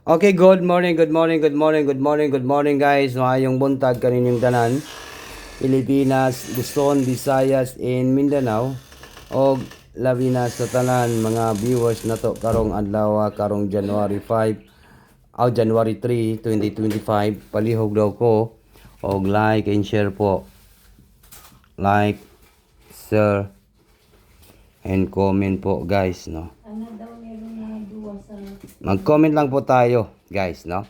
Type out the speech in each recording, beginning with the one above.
Okay, good morning, good morning, good morning, good morning, good morning guys. Maayong buntag kaninyong tanan. Pilipinas, Luzon, Visayas, in Mindanao. O labi na sa tanan mga viewers na to karong adlaw karong January 5 o January 3, 2025. Palihog daw ko og like and share po. Like, share, and comment po guys, no. Mag-comment lang po tayo, guys, no?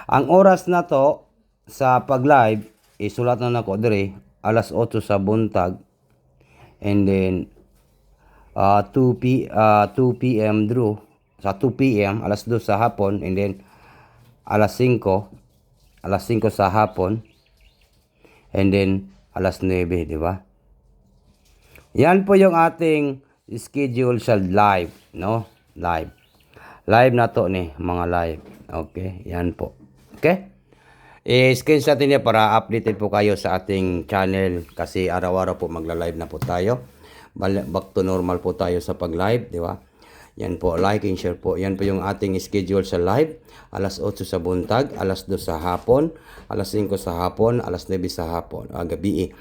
Ang oras na to sa pag-live, isulat na nako dire, alas 8 sa buntag. And then 2 p.m. Drew, sa 2 p.m. alas 2 sa hapon, and then alas 5 sa hapon, and then alas 9, di ba? Yan po yung ating schedule sa live, no? Live na to ni, mga live. Okay, yan po. Okay? I-screenshot niya para updated po kayo sa ating channel kasi araw-araw po magla-live na po tayo. Back to normal po tayo sa pag-live, di ba? Yan po, like and share po. Yan po yung ating schedule sa live. Alas 8 sa buntag, alas 2 sa hapon, alas 5 sa hapon, alas 9 sa hapon, gabi.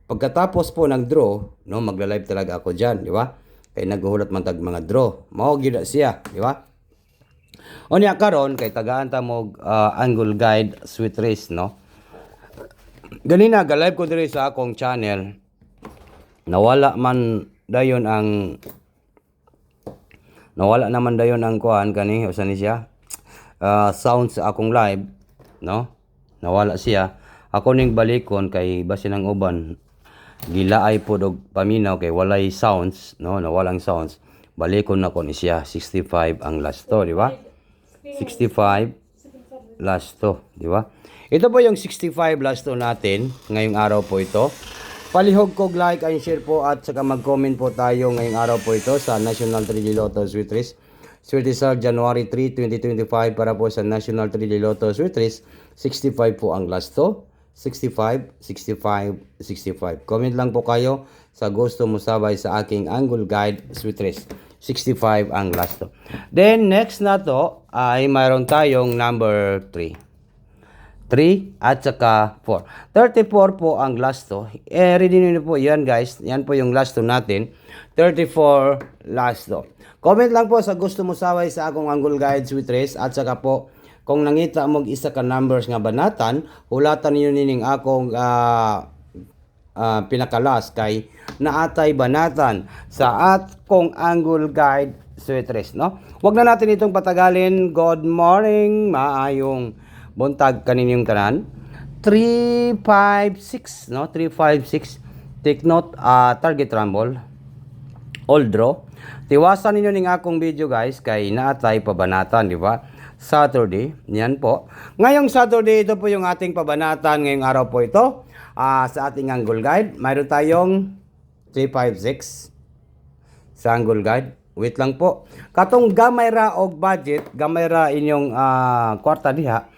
Pagkatapos po ng draw, no, magla-live talaga ako diyan, di ba? Kay naghuhulat man tag mga draw. Mao gyud siya, di ba? Unya karon kay tagaan ta mo angle guide sweet race, no. Ganina ga live ko diri sa akong channel. Nawala naman dayon ang kuan kani usa ni siya. Sound sa akong live, no. Nawala siya. Ako ning balikon kay basin ang uban gilaay po og paminaw kay walay sounds, no, nawalang sounds. Balikon na ko ni siya 65 ang last to, di ba? 65 last to, di ba? Ito po yung 65 last to natin ngayong araw po ito. Palihog ko like and share po at saka mag-comment po tayo ngayong araw po ito sa National 3D Lotto Sweet Race. Sweet Result January 3, 2025 para po sa National 3D Lotto Sweet Race. 65 po ang last to. 65. Comment lang po kayo sa gusto mo sabay sa aking angle guide sweet race. 65 ang last to. Then next na to ay mayroon tayong number 3. 3 at saka 4. 34 po ang last to. Ready niyo po yan guys. Yan po yung last to natin. 34 last to. Comment lang po sa gusto mo sabay sa akong angle guide sweet race at saka po kung nangita mo isa ka numbers nga banatan, hulatan niyo nining akong pinakalas kay naatay banatan sa akong angle guide sweet race, no? Wag na natin itong patagalin. Good morning, maayong buntag kaninyong tanan. 356, no? 356. Take note, target rumble. All draw. Tiwasan ninyo ning akong video guys kay naatay pabanatan, di ba? Saturday, yan po. Ngayong Saturday, ito po yung ating pabanatan ngayong araw po ito. Sa ating angle guide, mayroon tayong 356 sa angle guide. Wait lang po. Katong gamay ra og budget, gamay ra inyong kwarta diha.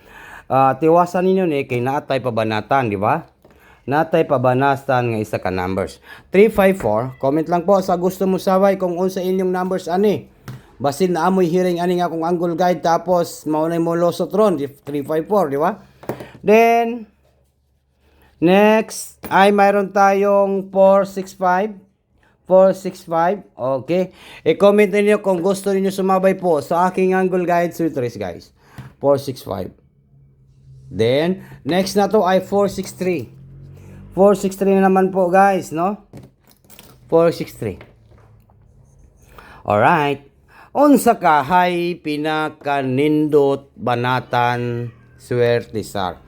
Tiwasan ninyo ni kay naatay pabanatan, di ba? Natay pabanatan nga isa ka numbers. 354, comment lang po sa gusto mo sabay kung unsa inyong numbers ani. Basin na amoy hearing ani nga akong angle guide tapos maunay mo losot ron 354, di ba? Then next ay mayroon tayong 465. Okay. I-comment niyo kung gusto niyo sumabay po sa aking angle guide sweet race guys. 465. Then next na to ay 463. 463 na naman po guys, no? 463. Alright. Unsa kahay pinakanindot banatan swertisar.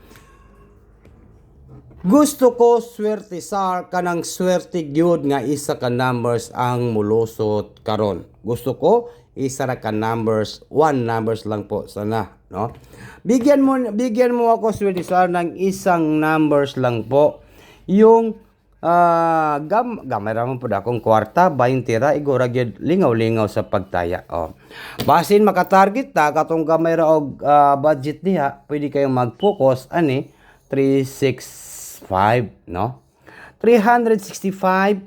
Gusto ko swertisar kanang swerte gyud nga isa ka numbers ang mulusot karon. Gusto ko isa ra ka numbers, one numbers lang po sana, no? Bigyan mo ako swertisar ng isang numbers lang po. Yung gamay ramon pud akong kwarta 20 ra igora gyud lingaw-lingaw sa pagtaya. Basin makatarget ta katong gamay ra og budget diha, pwede kayong mag-focus ani 365, no? 365.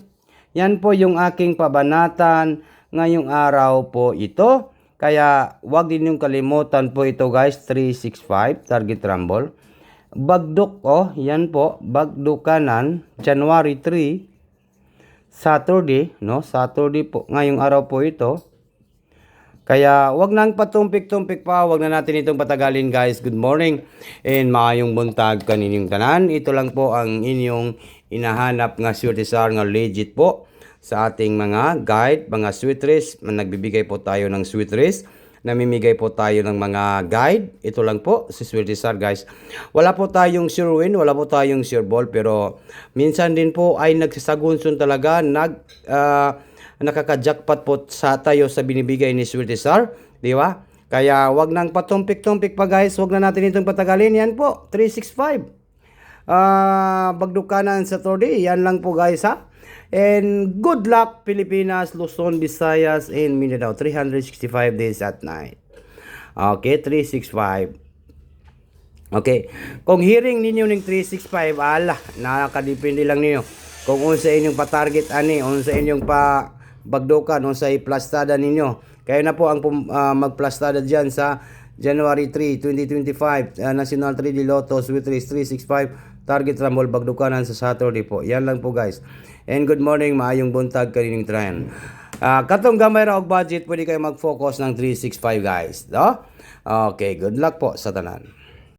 Yan po yung aking pabanatan ngayong araw po ito. Kaya wag din yung kalimutan po ito guys, 365 target rumble. Bagduk, yan po, bagduk kanan, January 3, Saturday, no? Saturday po, ngayong araw po ito. Kaya wag nang patumpik-tumpik pa, wag na natin itong patagalin guys. Good morning and maayong buntag kaninyong tanan. Ito lang po ang inyong inahanap nga swertisar nga legit po sa ating mga guide, mga sweetres. Nagbibigay po tayo ng sweetres. Namimigay po tayo ng mga guide. Ito lang po si swertisar guys. Wala po tayong sure win, wala po tayong sure ball, pero minsan din po ay nagsasagunson talaga, nakaka-jackpot po sa tayo sa binibigay ni swertisar, di ba? Kaya wag nang patumpik-tumpik pa guys, wag na natin itong patagalin. Yan po, 365. Bagdukanan sa Saturday, yan lang po guys ha. And good luck Pilipinas, Luzon, Visayas, and Mindanao. 365 days at night. Okay, 365. Okay, kung hearing ninyo ng 365, nakakadepende lang niyo. Kung unsa inyong pa-target ani, unsa inyong pa-bagdukan, unsa i-plastada ninyo. Kayo na po ang mag-plastada diyan sa January 3, 2025, National 3D Lotto, Sweet Race 365, Target Rumble, bagdukanan sa Saturday po. Yan lang po guys. And good morning, maayong buntag kanining trend. Katong gamay ra og budget, pwede kayo mag-focus ng 365 guys. No? Okay, good luck po sa tanan.